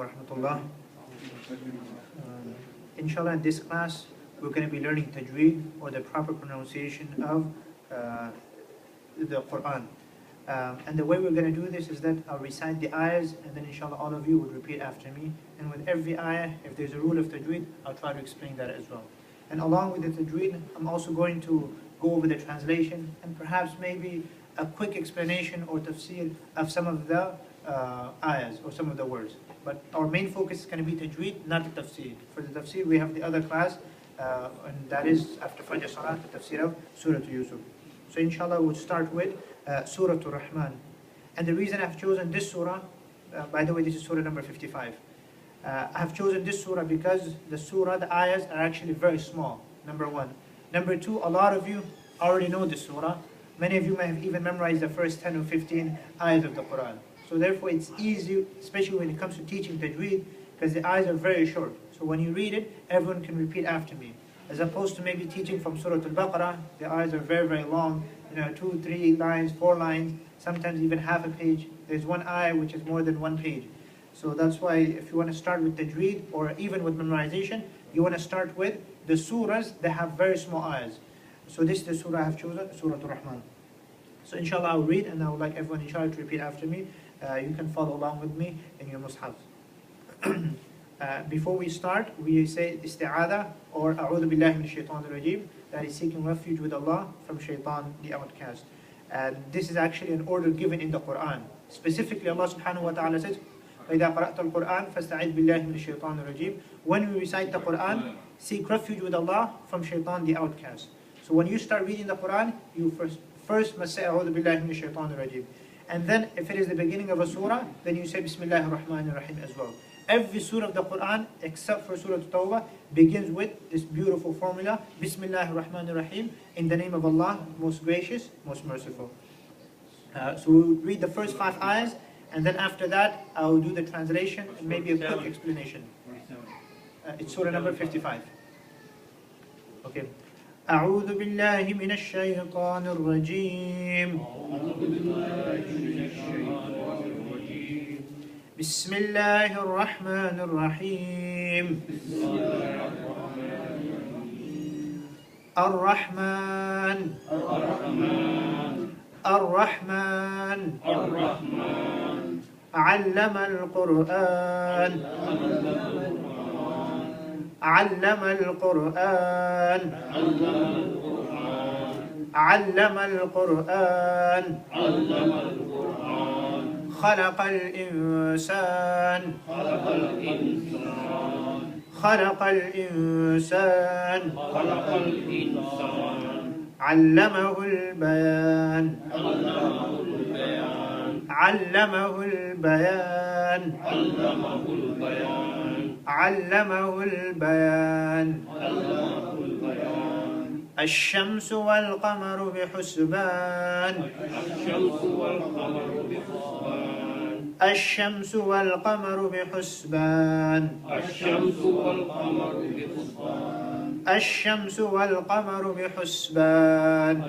wa rahmatullah. Inshallah, in this class, we're going to be learning tajweed, or the proper pronunciation of the Quran. And the way we're going to do this is that I'll recite the ayahs, and then inshallah all of you would repeat after me. And with every ayah, if there's a rule of tajweed, I'll try to explain that as well. And along with the tajweed, I'm also going to go over the translation and perhaps maybe a quick explanation or tafsir of some of the ayahs or some of the words. But our main focus is going to be tajweed, not the tafsir. For the tafsir, we have the other class, and that is after Fajr Salat, the tafsir of Surah Yusuf. So inshallah, we'll start with Surah Rahman. And the reason I've chosen this surah, by the way, this is surah number 55. I have chosen this surah because the ayahs are actually very small, number one. Number two, a lot of you already know this surah. Many of you may have even memorized the first 10 or 15 ayahs of the Quran. So therefore it's easy, especially when it comes to teaching tajweed, because the ayahs are very short. So when you read it, everyone can repeat after me. As opposed to maybe teaching from Surah Al-Baqarah, the ayahs are very, very long, 2, 3 lines, 4 lines, sometimes even half a page. There's one ayah which is more than 1 page. So that's why if you want to start with tajweed or even with memorization, you want to start with the surahs that have very small ayahs. So this is the surah I have chosen, Surah Rahman. So inshallah I'll read, and I would like everyone inshallah to repeat after me. You can follow along with me in your mushaf. Before we start, we say isti'adha or a'udhu billahi min shaitan rajim, that is seeking refuge with Allah from shaitan, the outcast. And this is actually an order given in the Quran. Specifically, Allah subhanahu wa ta'ala says, وَإِذَا قَرَأْتَ الْقُرْآنَ فَاسْتَعِذْ بِاللَّهِ مِنَ الشَّيْطَانِ الرَّجِيمِ. When we recite the Quran, seek refuge with Allah from shaitan, the outcast. So when you start reading the Quran, you first must say a'udhu billahi min shaitan rajim. And then if it is the beginning of a surah, then you say Bismillahir Rahmanir Rahim as well. Every surah of the Quran, except for Surah Tawbah, begins with this beautiful formula, Bismillahir Rahmanir Rahim, in the name of Allah, most gracious, most merciful. So we'll read the first 5 ayahs, and then after that, I'll do the translation and maybe a quick explanation. It's surah number 55. Okay. أعوذ بالله من الشيطان الرجيم. بسم الله الرحمن الرحيم. الرحمن الرحمن علم القرآن علم القرآن علم القرآن خلق الإنسان خلق الإنسان علمه البيان علمه البيان علمه البيان الشمس والقمر بحسبان الشمس والقمر بحسبان الشمس والقمر بحسبان.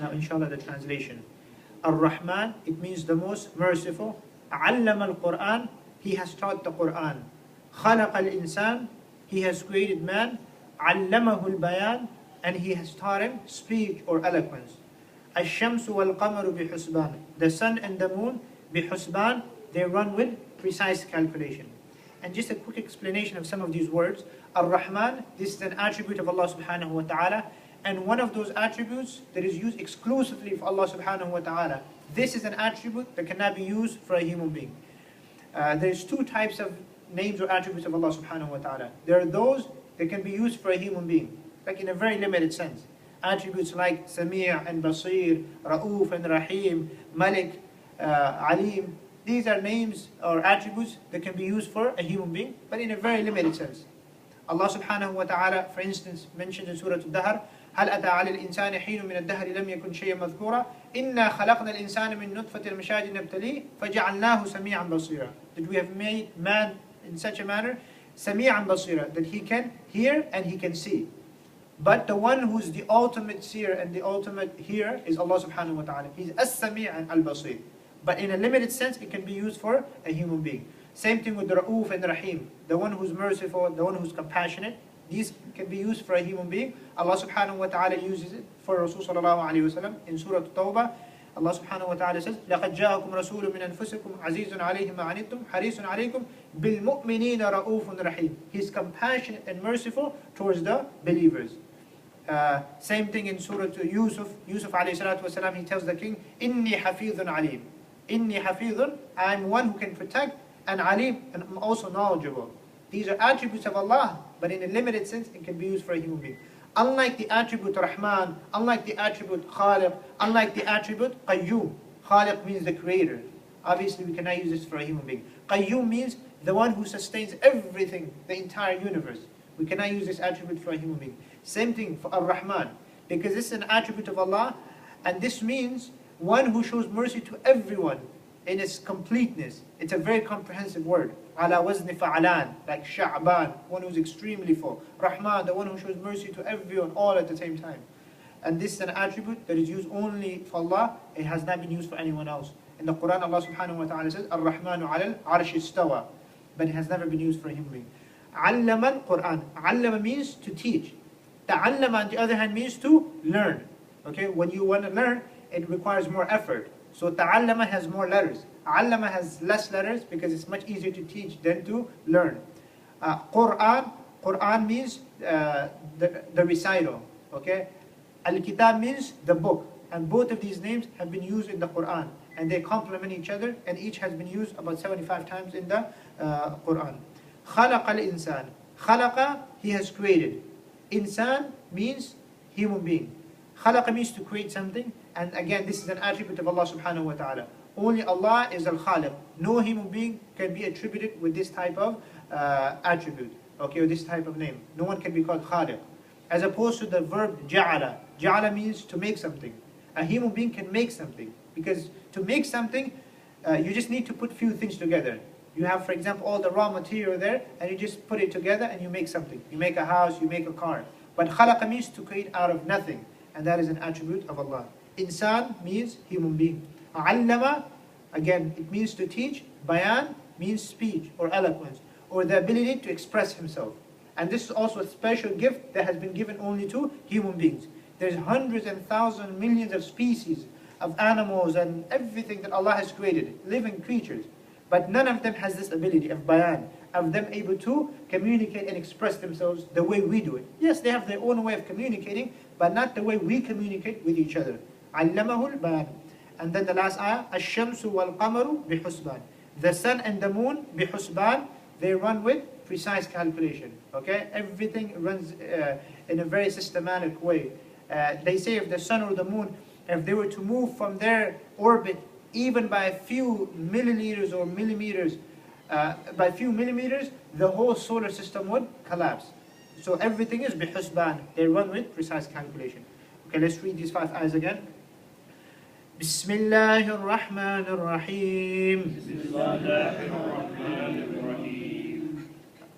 Now inshallah the translation. Ar-Rahman, it means the most merciful. Allama al-Quran, he has taught the Quran. Khalaqa al-insan, he has created man. Allamahu al-bayan, and he has taught him speech or eloquence. Ash-shamsu wal-qamaru bihusban, the sun and the moon bihusban, they run with precise calculation. And just a quick explanation of some of these words. Ar-Rahman, this is an attribute of Allah subhanahu wa ta'ala, and one of those attributes that is used exclusively for Allah subhanahu wa ta'ala. This is an attribute that cannot be used for a human being. There's 2 types of names or attributes of Allah subhanahu wa ta'ala. There are those that can be used for a human being, like in a very limited sense. Attributes like Sami' and Basir, Ra'uf and Rahim, Malik, Alim. These are names or attributes that can be used for a human being, but in a very limited sense. Allah subhanahu wa ta'ala, for instance, mentioned in Surah Al-Dahr, هل أتى على الإنسان حين من الدهر لم يكن شيئا مذكورا إنا خلقنا الإنسان من نطفة المشاج نبتليه فجعلناه سميعا بصيرا. That we have made man in such a manner, سميعا بصيرا, that he can hear and he can see. But the one who's the ultimate seer and the ultimate hearer is Allah subhanahu wa ta'ala. He's as-sami' and al-basir. But in a limited sense, it can be used for a human being. Same thing with the Ra'uf and Rahim, the one who's merciful, the one who's compassionate. These can be used for a human being. Allah subhanahu wa ta'ala uses it for Rasul sallallahu alayhi wa sallam. In Surah Tawbah, Allah subhanahu wa ta'ala says, لَقَدْ جَاءَكُمْ رَسُولٌ مِّنْ أَنفُسِكُمْ عَزِيزٌ عَلَيْهِ مَا عَنِتُّمْ حَرِيصٌ عَلَيْكُمْ بِالْمُؤْمِنِينَ رَؤُوفٌ رَحِيمٌ. He's compassionate and merciful towards the believers. Same thing in Surah Yusuf. Yusuf alayhi salatu wasalam, he tells the king, إِنِّي حَفِيظٌ عَلِيمٌ. إِنِّي حَفِيظٌ, I'm one who can protect, and alim, and I'm also knowledgeable. These are attributes of Allah, but in a limited sense, it can be used for a human being. Unlike the attribute Rahman, unlike the attribute Khaliq, unlike the attribute Qayyum. Khaliq means the creator. Obviously, we cannot use this for a human being. Qayyum means the one who sustains everything, the entire universe. We cannot use this attribute for a human being. Same thing for Ar-Rahman, because this is an attribute of Allah, and this means one who shows mercy to everyone in its completeness. It's a very comprehensive word. Ala wazni fa'alan, like Sha'ban, one who's extremely full. Rahman, the one who shows mercy to everyone, all at the same time. And this is an attribute that is used only for Allah. It has not been used for anyone else. In the Quran, Allah subhanahu wa ta'ala says, Ar-Rahmanu ala al-arsh istawa. But it has never been used for a human being. Allama al-Quran. Allama means to teach. Ta'allama, on the other hand, means to learn. Okay, when you want to learn, it requires more effort. So ta'allama has more letters. Allama has less letters because it's much easier to teach than to learn. Quran means the recital. Okay, Al-Kitab means the book. And both of these names have been used in the Quran. And they complement each other, and each has been used about 75 times in the Quran. Khalaqa al-insan. Khalaqa, he has created. Insan means human being. Khalaqa means to create something. And again, this is an attribute of Allah subhanahu wa ta'ala. Only Allah is al-Khaliq. No human being can be attributed with this type of attribute. Okay, or this type of name. No one can be called Khaliq. As opposed to the verb ja'ala. Ja'ala means to make something. A human being can make something. Because to make something, you just need to put few things together. You have, for example, all the raw material there, and you just put it together and you make something. You make a house, you make a car. But khalaqa means to create out of nothing. And that is an attribute of Allah. Insan means human being. Allama, again, it means to teach. Bayan means speech or eloquence, or the ability to express himself. And this is also a special gift that has been given only to human beings. There's hundreds and thousands, millions of species of animals and everything that Allah has created, living creatures. But none of them has this ability of bayan, of them able to communicate and express themselves the way we do it. Yes, they have their own way of communicating, but not the way we communicate with each other. Allamahu al-bayan. And then the last ayah, Ash-shamsu wal-qamaru bihusban. The sun and the moon bihusban, they run with precise calculation. Okay, everything runs in a very systematic way. They say if the sun or the moon, if they were to move from their orbit even by a few milliliters or millimeters, by a few millimeters, the whole solar system would collapse. So everything is bihusban. They run with precise calculation. Okay, let's read these 5 ayahs again. Bismillahir Rahmanir Rahim.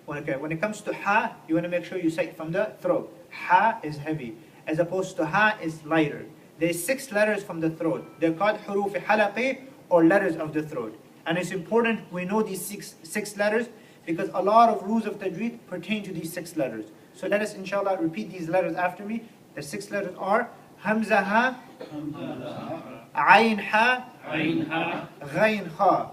Okay, when it comes to ha, you want to make sure you say it from the throat. Ha is heavy, as opposed to ha is lighter. There's 6 letters from the throat. They're called huruf halaqi, or letters of the throat. And it's important we know these six letters, because a lot of rules of tajweed pertain to these 6 letters. So let us inshallah repeat these letters after me. The 6 letters are Hamza ha, Ayn ha, Ghayn kha.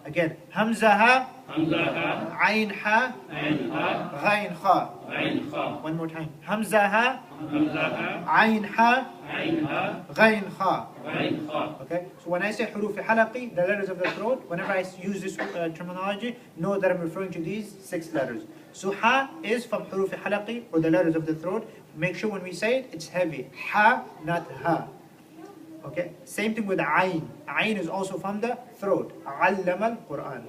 Again, Hamza ha, Ayn ha, Ghayn kha. One more time. Hamza ha, Ayn ha, Ghayn kha. Okay, so when I say huruf halaqi, the letters of the throat, whenever I use this terminology, know that I'm referring to these 6 letters. So ha is from huruf halaqi, or the letters of the throat. Make sure when we say it, it's heavy. Ha, not ha. Okay, same thing with ayn. Ayn is also from the throat. Allama al-Quran.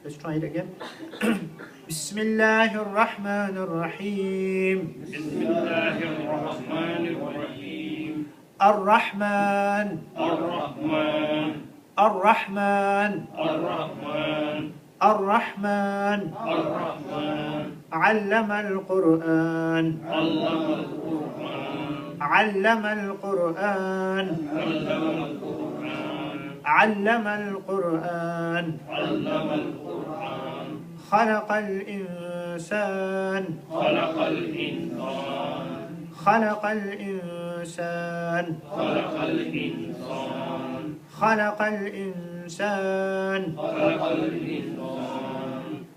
Let's try it again. Bismillahir Rahmanir Rahim. Bismillahir Rahmanir Rahim. Ar-Rahman. Ar-Rahman. Ar-Rahman. Ar-Rahman. Ar-Rahman. Ar-Rahman. Allama al-Quran. Allama al-Quran. Allama al-Quran. Allama al-Quran. علم القرآن علم القرآن خلق الإنسان خلق الإنسان خلق الإنسان خلق الإنسان خلق الإنسان خلق الإنسان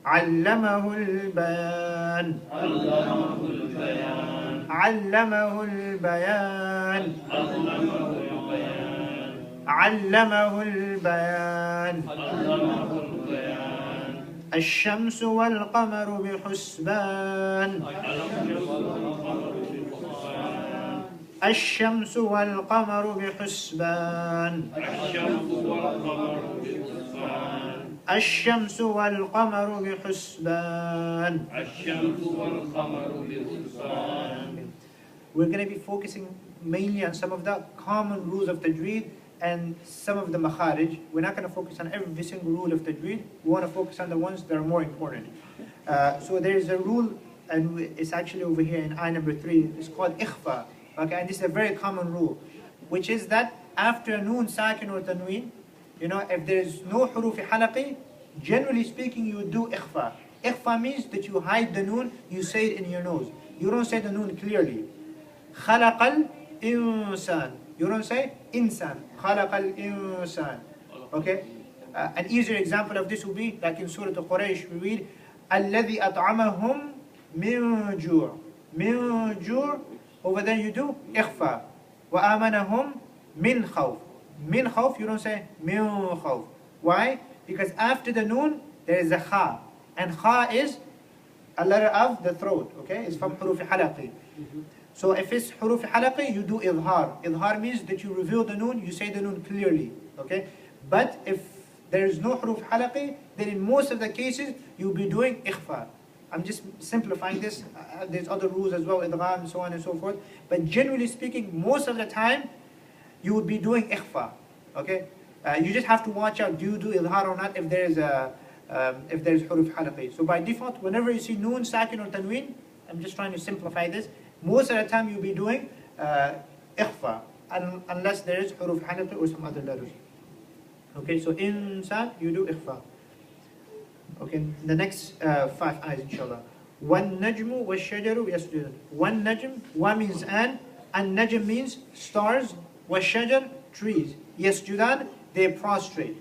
علمه البيان علمه البيان علمه البيان علمه البيان علمه البيان علمه البيان الشمس والقمر بحسبان الشمس والقمر بحسبان الشمس والقمر بحسبان الشمس والقمر بحسبان. الشمس والقمر بحسبان. We're going to be focusing mainly on some of the common rules of tajweed and some of the makharij. We're not going to focus on every single rule of tajweed. We want to focus on the ones that are more important. So there is a rule, and it's actually over here in ayah number 3. It's called ikhfa. Okay, and this is a very common rule, which is that after noon, sakin or tanween, if there is no huruf halaqi, generally speaking, you do ikhfa. Ikhfa means that you hide the noon, you say it in your nose. You don't say the noon clearly. Khalaqal insan. You don't say insan. Khalaqal insan. Okay? An easier example of this would be like in Surah Quraysh, we read, الَّذِي أَطْعَمَهُمْ مِنْ جُوعٍ. مِنْ جُوعٍ. Over there you do ikhfa. وَآمَنَهُمْ مِنْ خَوْفٍ. Min khawf, you don't say min khawf. Why? Because after the noon, there is a kha. And kha is a letter of the throat. Okay? It's from huruf halaqi. So if it's huruf halaqi, you do izhar. Izhar means that you reveal the noon, you say the noon clearly. Okay? But if there is no huruf halaqi, then in most of the cases, you'll be doing ikhfa. I'm just simplifying this. There's other rules as well, idgham and so on and so forth. But generally speaking, most of the time, you would be doing ikhfa. Okay? You just have to watch out, do you do izhar or not if there is huruf halaqi. So by default, whenever you see noon, sakin or tanween, I'm just trying to simplify this, most of the time you'll be doing ikhfa, unless there is huruf halaqi or some other letters. Okay, so insan, you do ikhfa. Okay, the next 5 ayahs inshallah. One najmu wa shajaru yasjudun. One najm, wa means and najm means stars, wa shajar, trees. Yasjudan, they prostrate.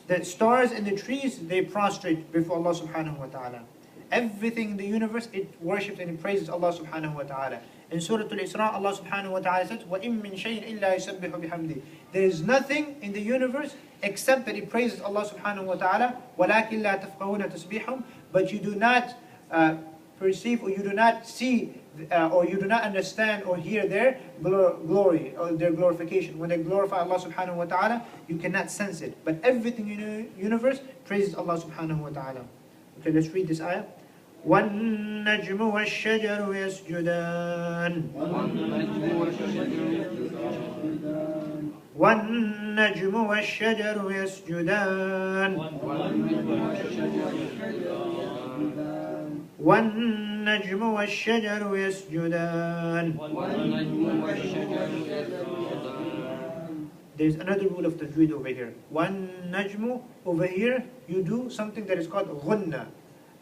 The stars and the trees, they prostrate before Allah subhanahu wa ta'ala. Everything in the universe, it worships and it praises Allah subhanahu wa ta'ala. In Surah Al-Isra, Allah subhanahu wa ta'ala says, وَإِن مِّن شَيْءٍ إِلَّا يُسَبِّحُ بِحَمْدِهِ. There is nothing in the universe except that it praises Allah subhanahu wa ta'ala. وَلَكِنْ لَا تَفْقَهُونَ تَسْبِيحُهُمْ. But you do not perceive, or you do not see, or you do not understand or hear their glory or their glorification. When they glorify Allah subhanahu wa ta'ala, you cannot sense it. But everything in the universe praises Allah subhanahu wa ta'ala. Okay, let's read this ayah. وَالنَّجْمُ وَالشَّجَرُ يَسْجُدَانِ وَالنَّجْمُ وَالشَّجَرُ يَسْجُدَانِ وَالنَّجْمُ وَالشَّجَرُ يَسْجُدَانِ. There's another rule of tajweed over here. One najmu, over here, you do something that is called ghunna.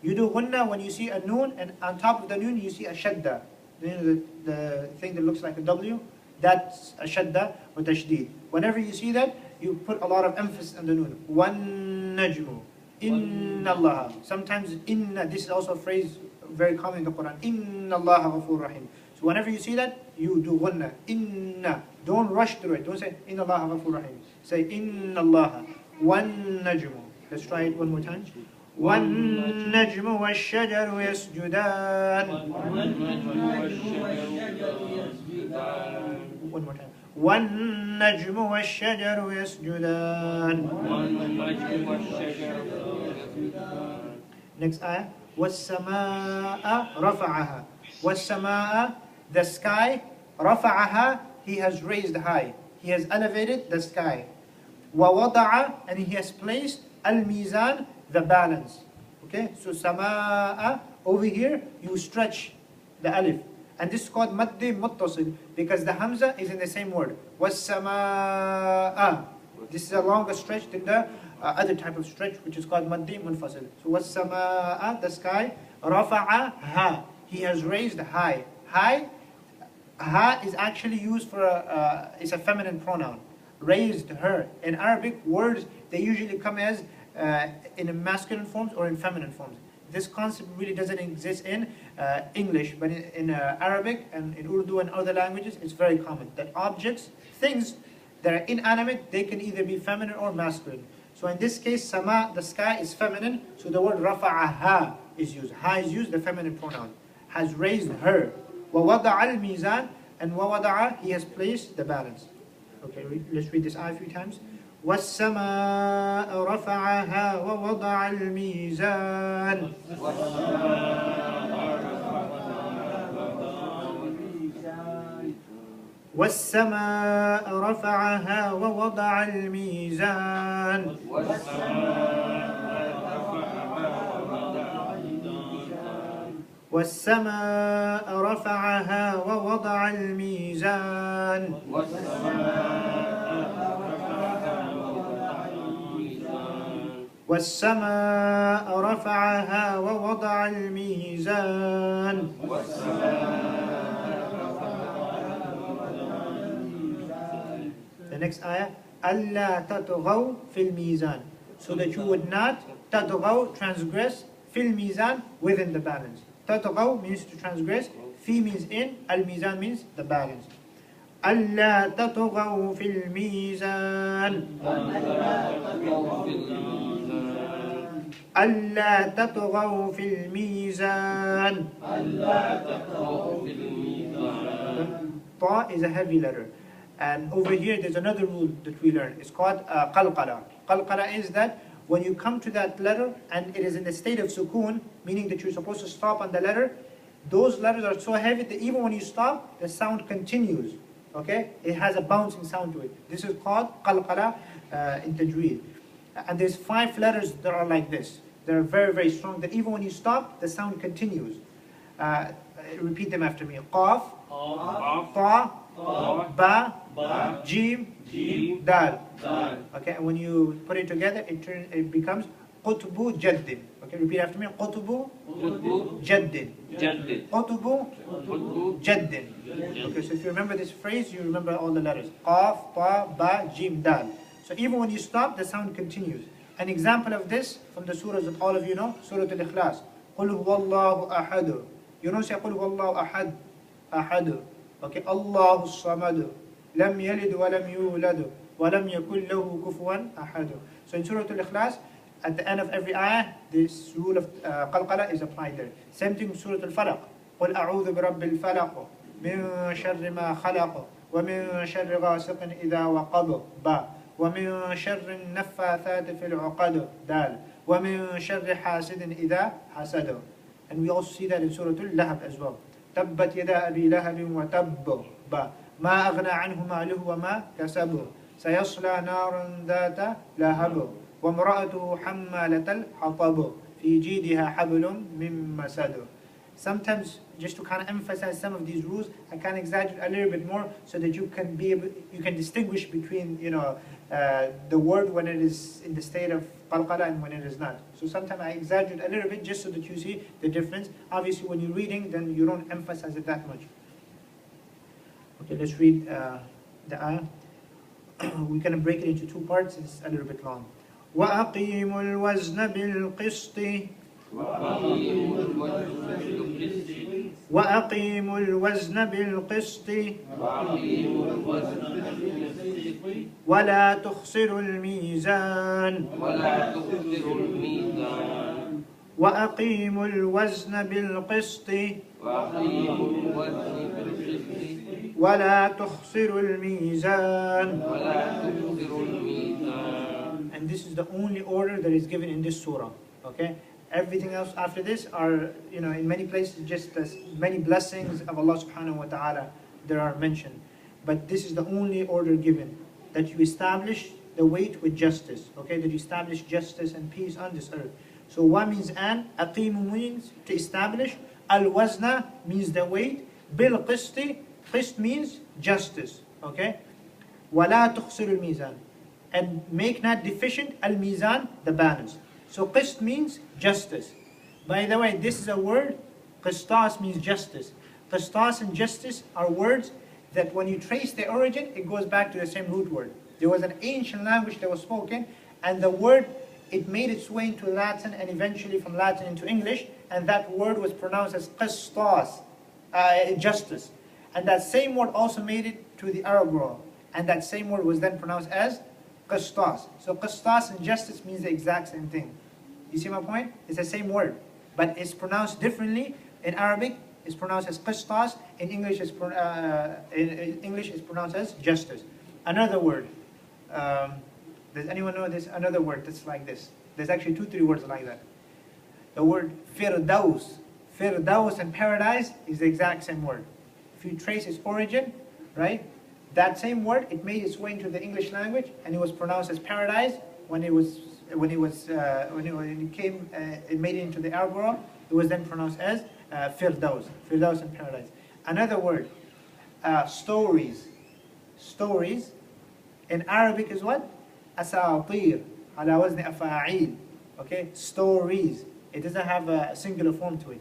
You do ghunna when you see a noon, and on top of the noon you see a shadda. The thing that looks like a W, that's a shadda or tashdid. Whenever you see that, you put a lot of emphasis on the noon. One najmu. Inna Allah. Sometimes inna, this is also a phrase very common in the Quran. Inna Allah ghafur rahim. So whenever you see that, you do ghunna. Inna. Don't rush through it. Don't say Inna Allah ghafur rahim. Say Inna Allah. One najmu. Let's try it one more time. وَالنَّجْمُ وَالشَّجَرُ يَسْجُدَانِ. One more time. وَالنَّجْمُ وَالشَّجَرُ يَسْجُدَانِ. Next ayah. وَالسَّمَاءَ رَفَعَهَا. وَالسَّمَاءَ, the sky, رَفَعَهَا, he has raised high. He has elevated the sky. وَوَضَعَ, and he has placed al-mizan, the balance. Okay, so samaa, over here you stretch the alif, and this is called maddi muttasil because the hamza is in the same word. Was samaa. This is a longer stretch than the other type of stretch, which is called maddi munfasil. So was-samaa, the sky, rafa'aha, he has raised high. High, ha is actually used for it's a feminine pronoun. Raised her. In Arabic, words, they usually come as in masculine forms or in feminine forms. This concept really doesn't exist in English, but in Arabic and in Urdu and other languages, it's very common that objects, things that are inanimate, they can either be feminine or masculine. So in this case, sama, the sky, is feminine, so the word rafa'aha is used. Ha is used, the feminine pronoun. Has raised her. وَوَضَعَ الْمِيزَانِ, and وَوَضَعَ, he has placed the balance. Okay, let's read this ayah a few times. وَالسَّمَاءَ رَفَعَهَا وَوَضَعَ الْمِيزَانِ وَالسَّمَاءَ رَفَعَهَا وَوَضَعَ الْمِيزَانِ وَالسَّمَاءَ رَفَعَهَا وَوَضَعَ الْمِيزَانِ وَالسَّمَاءَ رَفَعَهَا وَوَضَعَ الْمِيزَانِ The next ayah, أَلَّا تَطْغَوْا فِي الْمِيزَانِ, so that you would not تَطْغَوْا, transgress, fil mizan, within the balance. Tatagaw means to transgress, fi means in, al mizan means the balance. أَلَّا تَطْغَوْا فِي الْمِيزَانِ أَلَّا تَطْغَوْا فِي الْمِيزَانِ Ta is a heavy letter. And over here there's another rule that we learn. It's called qalqala. Qalqala is that when you come to that letter and it is in the state of sukoon, meaning that you're supposed to stop on the letter, those letters are so heavy that even when you stop, the sound continues. Okay? It has a bouncing sound to it. This is called qalqala in tajweed. And there's 5 letters that are like this. They're very, very strong, that even when you stop, the sound continues. Repeat them after me. Qaf, ta, ba, jim, dal. Okay, and when you put it together, it becomes qutbu jaddin. Okay, repeat after me. Qutbu jaddin. Qutbu jaddin. Okay, so if you remember this phrase, you remember all the letters. Qaf, ta, ba, jim, dal. So even when you stop, the sound continues. An example of this from the surahs that all of you know, Surah Al-Ikhlas. قُلْ هُوَ اللَّهُ أَحَدُ. You don't say قُلْ هُوَ اللَّهُ أَحَدُ. Okay, Allahu Samad. لَمْ يَلِدْ وَلَمْ يُولَدْ وَلَمْ يَكُنْ لَهُ كُفُوًا أَحَدُ. So in Surah Al-Ikhlas, at the end of every ayah, this rule of qalqala is applied there. Same thing with Surah Al-Falaq. قُلْ أَعُوذُ بِرَبِّ الْفَلَقِ مِنْ شَرِّ مَا خَلَقَ وَمِنْ شَرِّ غَاسِقٍ إِذَا وَقَبَ با وَمِنْ شَرِّ النَّفَّاثَاتِ فِي الْعُقَدِ دال وَمِنْ شَرِّ حَاسِدٍ إِذَا حَسَدَ. And we also see that in Surah Al-Lahab as well. تبت يدا أبي لهب وتب با ما أغنى عنه ماله وما كسب سيصلى نارا ذات لهب وامرأته حمالة الحطب في جيدها حبل من مسد. Sometimes, just to kind of emphasize some of these rules, I can exaggerate a little bit more so that you can distinguish between the word when it is in the state of qalqala and when it is not. So sometimes I exaggerate a little bit just so that you see the difference. Obviously, when you're reading, then you don't emphasize it that much. Okay, let's read the ayah. We're going to break it into 2 parts. It's a little bit long. وَأَقِيمُوا الْوَزْنَ بِالْقِسْطِ وَأَقِيمُوا الْوَزْنَ بِالْقِسْطِ وَلَا تُخْسِرُوا الْمِيزَانَ وَأَقِيمُوا الْوَزْنَ بِالْقِسْطِ وَلَا تُخْسِرُوا الْمِيزَانَ. And this is the only order that is given in this surah. Okay? Everything else after this are, in many places, just as many blessings of Allah subhanahu wa ta'ala that are mentioned. But this is the only order given, that you establish the weight with justice. Okay, that you establish justice and peace on this earth. So wa means an, aqimu means to establish, al-wazna means the weight, bil-qisti, qist means justice. Okay, wala tukhsirul mizan. and make not deficient al-mizan, the balance. So qist means justice. By the way, this is a word. Qistas means justice. Qistas and justice are words that when you trace the origin, it goes back to the same root word. There was an ancient language that was spoken, and the word, it made its way into Latin and eventually from Latin into English, and that word was pronounced as qistas, justice. And that same word also made it to the Arab world, and that same word was then pronounced as qistas. So qistas and justice means the exact same thing. You see my point? It's the same word, but it's pronounced differently. In Arabic, it's pronounced as qistas. In English, it's pronounced as justice. Another word. Does anyone know this? Another word that's like this. There's actually 2-3 words like that. The word firdaus. Firdaus and paradise is the exact same word. If you trace its origin, right? That same word, it made its way into the English language, and it was pronounced as paradise. When it made it into the Arab world, it was then pronounced as firdaus. Firdaus and paradise. Another word, stories. Stories in Arabic is what? Asatir, ala wazni afa'il. Okay, stories. It doesn't have a singular form to it.